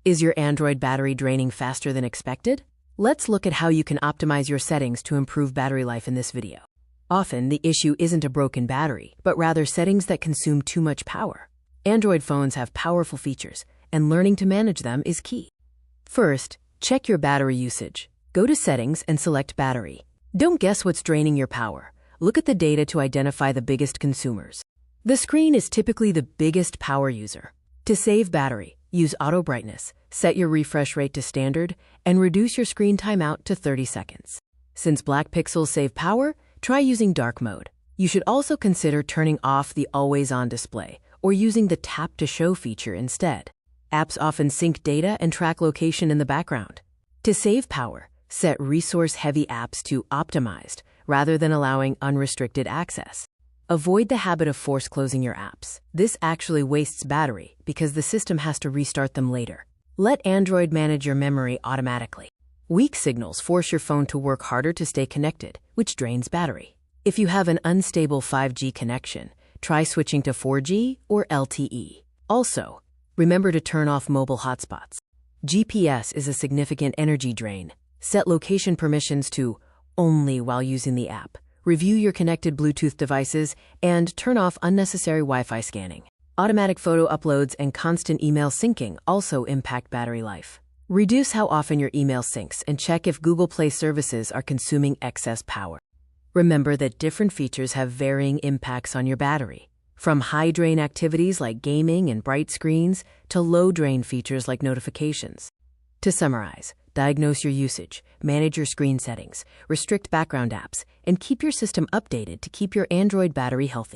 Is your Android battery draining faster than expected? Let's look at how you can optimize your settings to improve battery life in this video. Often, the issue isn't a broken battery, but rather settings that consume too much power. Android phones have powerful features, and learning to manage them is key. First, check your battery usage. Go to Settings and select Battery. Don't guess what's draining your power. Look at the data to identify the biggest consumers. The screen is typically the biggest power user. To save battery, use auto brightness, set your refresh rate to standard, and reduce your screen timeout to 30 seconds. Since black pixels save power, try using dark mode. You should also consider turning off the always-on display or using the tap to show feature instead. Apps often sync data and track location in the background. To save power, set resource-heavy apps to optimized rather than allowing unrestricted access. Avoid the habit of force closing your apps. This actually wastes battery because the system has to restart them later. Let Android manage your memory automatically. Weak signals force your phone to work harder to stay connected, which drains battery. If you have an unstable 5G connection, try switching to 4G or LTE. Also, remember to turn off mobile hotspots. GPS is a significant energy drain. Set location permissions to only while using the app. Review your connected Bluetooth devices, and turn off unnecessary Wi-Fi scanning. Automatic photo uploads and constant email syncing also impact battery life. Reduce how often your email syncs and check if Google Play services are consuming excess power. Remember that different features have varying impacts on your battery, from high-drain activities like gaming and bright screens to low-drain features like notifications. To summarize, diagnose your usage, manage your screen settings, restrict background apps, and keep your system updated to keep your Android battery healthy.